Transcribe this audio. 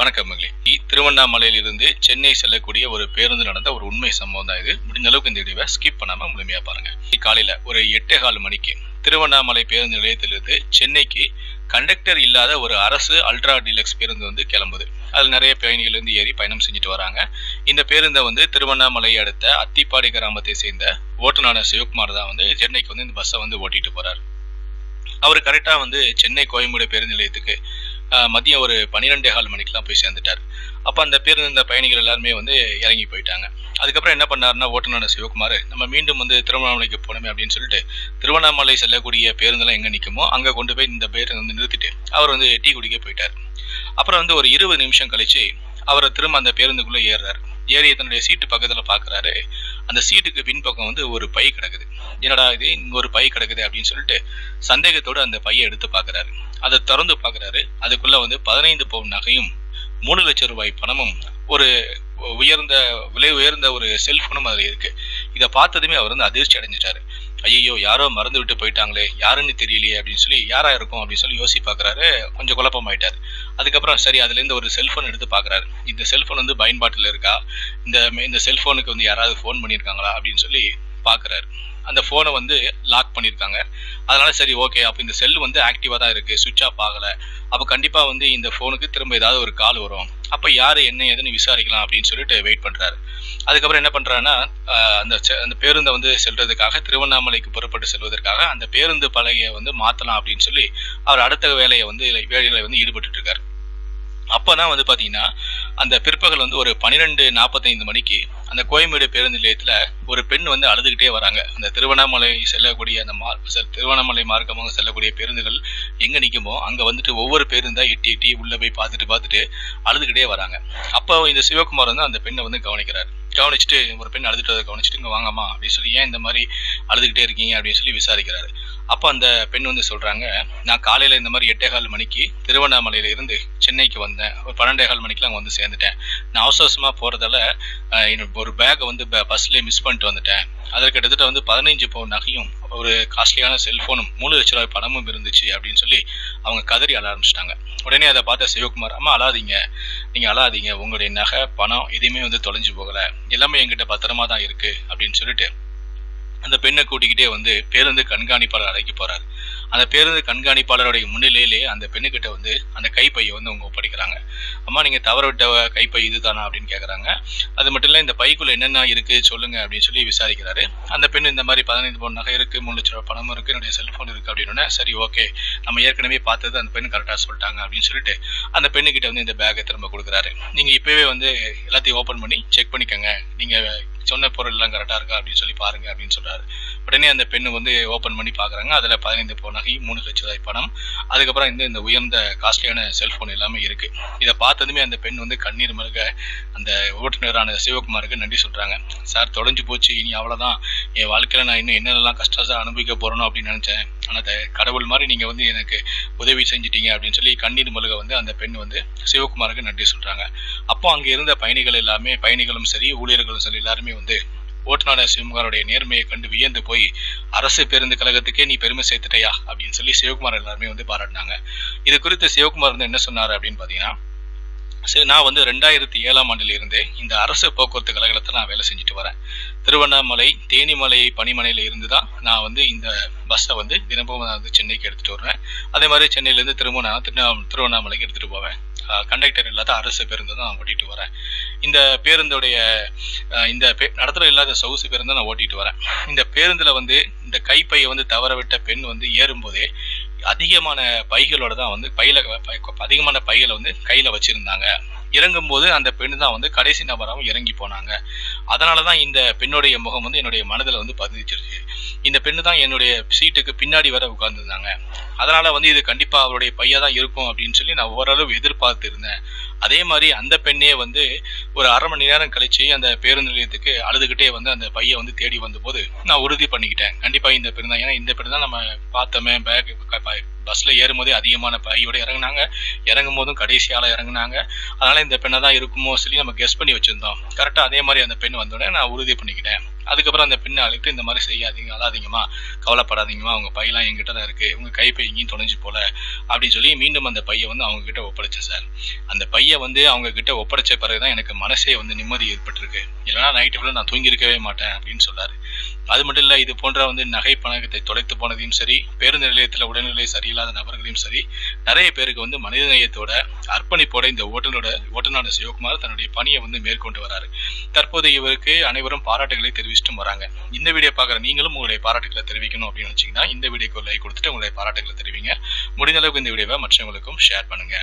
வணக்கம் மகளே. திருவண்ணாமலையிலிருந்து சென்னை செல்லக்கூடிய ஒரு பேருந்து நடந்த ஒரு உண்மை சம்பவம் தான் இது. முடிஞ்ச அளவுக்கு இந்த வீடியோவை ஸ்கிப் பண்ணாம முழுமையா பாருங்க. காலையில ஒரு 8:15 மணிக்கு திருவண்ணாமலை பேருந்து நிலையத்திலிருந்து சென்னைக்கு கண்டக்டர் இல்லாத ஒரு அரசு அல்ட்ரா டீலக்ஸ் பேருந்து வந்து கிளம்புது. அதில் நிறைய பயணிகள் வந்து ஏறி பயணம் செஞ்சுட்டு வராங்க. இந்த பேருந்தை வந்து திருவண்ணாமலை அடுத்த அத்திப்பாடி கிராமத்தை சேர்ந்த ஓட்டுநர் சிவகுமார் தான் வந்து சென்னைக்கு வந்து இந்த பஸ்ஸை வந்து ஓட்டிட்டு போறாரு. அவர் கரெக்டா வந்து சென்னை கோயம்பேடு பேருந்து நிலையத்துக்கு மதியம் ஒரு 12:15 மணிக்கெல்லாம் போய் சேர்ந்துட்டார். அப்போ அந்த பேருந்து பயணிகள் எல்லாருமே வந்து இறங்கி போயிட்டாங்க. அதுக்கப்புறம் என்ன பண்ணாருன்னா ஓட்டுநர் சிவகுமார், நம்ம மீண்டும் வந்து திருவண்ணாமலைக்கு போனோமே அப்படின்னு சொல்லிட்டு திருவண்ணாமலை செல்லக்கூடிய பேருந்தெல்லாம் எங்கே நிற்குமோ அங்கே கொண்டு போய் இந்த பேருந்து வந்து நிறுத்திட்டு அவர் வந்து டீ குடிக்க போயிட்டார். அப்புறம் வந்து ஒரு 20 நிமிஷம் கழிச்சு அவர் திரும்ப அந்த பேருந்துக்குள்ளே ஏறுறாரு. ஏறி தன்னுடைய சீட்டு பக்கத்தில் பார்க்குறாரு. அந்த சீட்டுக்கு பின்பக்கம் வந்து ஒரு பை கிடக்குது. என்னடா இது, இங்கே ஒரு பை கிடக்குது அப்படின்னு சொல்லிட்டு சந்தேகத்தோடு அந்த பையை எடுத்து பார்க்குறாரு. அதை திறந்து பார்க்குறாரு. அதுக்குள்ள வந்து 15 பவுன் நகையும் 3 லட்சம் ரூபாய் பணமும் ஒரு விலை உயர்ந்த ஒரு செல்போனும் அதில் இருக்கு. இதை பார்த்ததுமே அவர் வந்து அதிர்ச்சி அடைஞ்சிட்டாரு. ஐயோ, யாரோ மறந்து விட்டு போயிட்டாங்களே, யாருன்னு தெரியலையே அப்படின்னு சொல்லி யாரா இருக்கும் அப்படின்னு சொல்லி யோசிச்சு பார்க்குறாரு. கொஞ்சம் குழப்பமாயிட்டார். அதுக்கப்புறம் சரி, அதுலேருந்து ஒரு செல்போன் எடுத்து பார்க்குறாரு. இந்த செல்போன் வந்து பயன்பாட்டில் இருக்கா, இந்த செல்போனுக்கு வந்து யாராவது ஃபோன் பண்ணியிருக்காங்களா அப்படின்னு சொல்லி பார்க்குறாரு. அந்த ஃபோனை வந்து லாக் பண்ணியிருக்காங்க. அதனால சரி, ஓகே, அப்போ இந்த செல் வந்து ஆக்டிவாக தான் இருக்குது, சுவிட்ச் ஆஃப் ஆகலை. அப்போ கண்டிப்பாக வந்து இந்த ஃபோனுக்கு திரும்ப ஏதாவது ஒரு கால் வரும். அப்போ யார் என்ன ஏதுன்னு விசாரிக்கலாம் அப்படின்னு சொல்லிட்டு வெயிட் பண்ணுறாரு. அதுக்கப்புறம் என்ன பண்ணுறாருன்னா அந்த பேருந்தை வந்து செல்றதுக்காக திருவண்ணாமலைக்கு புறப்பட்டு செல்வதற்காக அந்த பேருந்து பலகையை வந்து மாற்றலாம் அப்படின்னு சொல்லி அவர் அடுத்த வேலையை வந்து ஈடுபட்டு இருக்காரு. அப்போதான் வந்து பார்த்தீங்கன்னா அந்த பிற்பகல் வந்து ஒரு 12:45 மணிக்கு அந்த கோயம்பேடு பேருந்து நிலையத்தில் ஒரு பெண் வந்து அழுதுகிட்டே வராங்க. அந்த திருவண்ணாமலை செல்லக்கூடிய திருவண்ணாமலை மார்க்கமாக செல்லக்கூடிய பேருந்துகள் எங்கே நிற்குமோ அங்கே வந்துட்டு ஒவ்வொரு பேருந்தா எட்டி எட்டி உள்ளே போய் பார்த்துட்டு அழுதுகிட்டே வராங்க. அப்போ இந்த சிவகுமார் வந்து அந்த பெண்ணை வந்து கவனிக்கிறார். கவனிச்சுட்டு ஒரு பெண் அழுதுட்டு அதை கவனிச்சுட்டு இங்கே வாங்கம்மா அப்படின்னு சொல்லி, ஏன் இந்த மாதிரி அழுதுகிட்டே இருக்கீங்க அப்படின்னு சொல்லி விசாரிக்கிறாரு. அப்போ அந்த பெண் வந்து சொல்கிறாங்க, நான் காலையில் இந்த மாதிரி 8:15 மணிக்கு திருவண்ணாமலையில இருந்து சென்னைக்கு வந்தேன். ஒரு 12:15 மணிக்கெலாம் அங்கே வந்து சேர்ந்துட்டேன். நான் அவசரமாக போகிறதால என்னோட ஒரு பேக்கை வந்து பஸ்லேயே மிஸ் பண்ணிட்டு வந்துட்டேன். அதில் கிட்டத்தட்ட வந்து 15 பவுன் நகையும் ஒரு காஸ்ட்லியான செல்ஃபோனும் 3 லட்ச ரூபாய் பணமும் இருந்துச்சு அப்படின்னு சொல்லி அவங்க கதறி அழ ஆரம்பிச்சிட்டாங்க. உடனே அதை பார்த்த சிவகுமார், அம்மா அழாதீங்க, நீங்கள் அழாதீங்க, உங்களுடைய நகை பணம் எதுவுமே வந்து தொலைஞ்சு போகலை, எல்லாமே என்கிட்ட பத்திரமா தான் இருக்குது அப்படின்னு சொல்லிட்டு அந்த பெண்ணை கூட்டிக்கிட்டே வந்து பேருந்து கண்காணிப்பாளர் அழைக்க போறாரு. அந்த பேருந்து கண்காணிப்பாளருடைய முன்னிலையிலே அந்த பெண்ணுக்கிட்ட வந்து அந்த கைப்பையை வந்து அவங்க ஒப்படைக்கிறாங்க. அம்மா, நீங்க தவற விட்ட கைப்பை இதுதானா அப்படின்னு கேட்குறாங்க. அது மட்டும் இல்லை, இந்த பைக்குள்ள என்னென்ன இருக்கு சொல்லுங்க அப்படின்னு சொல்லி விசாரிக்கிறாரு. அந்த பெண் இந்த மாதிரி 15 பவுன் நகை இருக்கு, 3 லட்ச ரூபாய் பணம் இருக்கு, என்னுடைய செல்போன் இருக்கு அப்படின்னு. சரி, ஓகே, நம்ம ஏற்கனவே பார்த்தது அந்த பெண் கரெக்டாக சொல்லிட்டாங்க அப்படின்னு சொல்லிட்டு அந்த பெண்ணுக்கிட்ட வந்து இந்த பேக்கை திரும்ப கொடுக்குறாரு. நீங்க இப்பவே வந்து எல்லாத்தையும் ஓப்பன் பண்ணி செக் பண்ணிக்கோங்க, நீங்க சொன்ன பொருள் எல்லாம் கரெக்டாக இருக்கா அப்படின்னு சொல்லி பாருங்க அப்படின்னு சொல்றாரு. உடனே அந்த பெண்ணு வந்து ஓப்பன் பண்ணி பார்க்குறாங்க. அதில் 15 பவுன் நகை, 3 லட்ச ரூபாய் பணம், அதுக்கப்புறம் இந்த உயர்ந்த காஸ்ட்லியான செல்போன் எல்லாமே இருக்கு. இதை பார்த்ததுமே அந்த பெண் வந்து கண்ணீர் மல்க அந்த ஓட்டுநரான சிவகுமாருக்கு நன்றி சொல்றாங்க. சார், தொலைஞ்சு போச்சு, இனி அவ்வளோதான், என் வாழ்க்கையில் நான் இன்னும் என்னென்னலாம் கஷ்டம் அனுபவிக்க போறேனோ அப்படின்னு நினைச்சேன். ஆனால் கடவுள் மாதிரி நீங்க வந்து எனக்கு உதவி செஞ்சிட்டீங்க அப்படின்னு சொல்லி கண்ணீர் மல்க வந்து அந்த பெண் வந்து சிவகுமாருக்கு நன்றி சொல்றாங்க. அப்போ அங்கே இருந்த பயணிகளும் சரி, ஊழியர்களும் சரி, எல்லாருமே வந்து ஓட்டுநர் சிவகுமாருடைய நேர்மையை கண்டு வியந்து போய், அரசு பேருந்து கழகத்துக்கே நீ பெருமை சேர்த்துட்டையா அப்படின்னு சொல்லி சிவகுமார் எல்லாருமே வந்து பாராட்டினாங்க. இது குறித்து சிவகுமார் வந்து என்ன சொன்னார் அப்படின்னு பார்த்தீங்கன்னா, சரி, நான் வந்து 2007ஆம் ஆண்டில் இருந்தே இந்த அரசு போக்குவரத்து கழகத்தில் நான் வேலை செஞ்சுட்டு வரேன். திருவண்ணாமலை தேனிமலை பணிமனையில் இருந்து தான் நான் வந்து இந்த பஸ்ஸை வந்து தினமும் நான் வந்து சென்னைக்கு எடுத்துகிட்டு வருவேன். அதே மாதிரி சென்னையிலேருந்து திரும்ப நான் திருவண்ணாமலைக்கு எடுத்துகிட்டு போவேன். கண்டக்டர் இல்லாத அரசு பேருந்து தான் நான் ஓட்டிகிட்டு வரேன். இந்த பேருந்துடைய நடத்துல இல்லாத சொகுசு பேருந்து நான் ஓட்டிகிட்டு வரேன். இந்த பேருந்தில் வந்து இந்த கைப்பையை வந்து தவற விட்ட பெண் வந்து ஏறும்போதே அதிகமான பைகளோட தான் வந்து அதிகமான பைகளை வந்து கையில் வச்சுருந்தாங்க. இறங்கும்போது அந்த பெண்ணு தான் வந்து கடைசி நபராகவும் இறங்கி போனாங்க. அதனால தான் இந்த பெண்ணுடைய முகம் வந்து என்னுடைய மனதில் வந்து பதிஞ்சிருச்சு. இந்த பெண்ணு தான் என்னுடைய சீட்டுக்கு பின்னாடி வர உட்கார்ந்துருந்தாங்க. அதனால வந்து இது கண்டிப்பாக அவருடைய பையா தான் இருக்கும் அப்படின்னு சொல்லி நான் ஓரளவு எதிர்பார்த்து இருந்தேன். அதே மாதிரி அந்த பெண்ணே வந்து ஒரு 1/2 மணி நேரம் கழிச்சு அந்த பேருந்து நிலையத்துக்கு அழுதுகிட்டே வந்து அந்த பையை வந்து தேடி வந்தபோது நான் உறுதி பண்ணிக்கிட்டேன், கண்டிப்பாக இந்த பெண் தான். ஏன்னா இந்த பெண் தான் நம்ம பார்த்தோமே, பஸ்ல ஏறும்போதே அதிகமான பையோட இறங்குனாங்க, இறங்கும் போதும் கடைசியால இறங்குனாங்க. அதனால இந்த பெண்ணை தான் இருக்குமோ சொல்லி நம்ம கெஸ் பண்ணி வச்சிருந்தோம். கரெக்டாக அதே மாதிரி அந்த பெண் வந்தோடனே நான் உறுதி பண்ணிக்கிட்டேன். அதுக்கப்புறம் அந்த பெண்ணை அழைத்து இந்த மாதிரி செய்யாதீங்க, அழாதீங்கம்மா, கவலைப்படாதீங்கம்மா, உங்க பையெல்லாம் என்கிட்ட தான் இருக்கு, உங்க கைப்பை எங்கேயும் தொலைஞ்சு போல அப்படின்னு சொல்லி மீண்டும் அந்த பையை வந்து அவங்க கிட்ட ஒப்படைச்சேன் சார். அந்த பையை வந்து அவங்க கிட்ட ஒப்படைச்ச பிறகுதான் எனக்கு மனசே வந்து நிம்மதி ஏற்பட்டிருக்கு. இல்லைன்னா நைட்டு ஃபுல்லாக நான் தூங்கியிருக்கவே மாட்டேன் அப்படின்னு சொன்னாரு. அது மட்டும் இல்லை, இது போன்ற வந்து நகை பணத்தை தொலைத்து போனதையும் சரி, பேருந்து நிலையத்தில் உடல்நிலை சரியில்லாத நபர்களையும் சரி, நிறைய பேருக்கு வந்து மனிதநேயத்தோட அர்ப்பணிப்போட இந்த ஓட்டுநர் சிவகுமார் தன்னுடைய பணியை வந்து மேற்கொண்டு வராரு. தற்போது இவருக்கு அனைவரும் பாராட்டுகளை தெரிவிச்சுட்டு வராங்க. இந்த வீடியோ பார்க்குற நீங்களும் உங்களுடைய பாராட்டுகளை தெரிவிக்கணும் அப்படின்னு நினைச்சீங்கன்னா இந்த வீடியோக்கு லைக் கொடுத்துட்டு உங்களுடைய பாராட்டுகளை தெரிவிங்க. முடிந்த அளவுக்கு இந்த வீடியோவை மற்றவங்களுக்கும் ஷேர் பண்ணுங்க.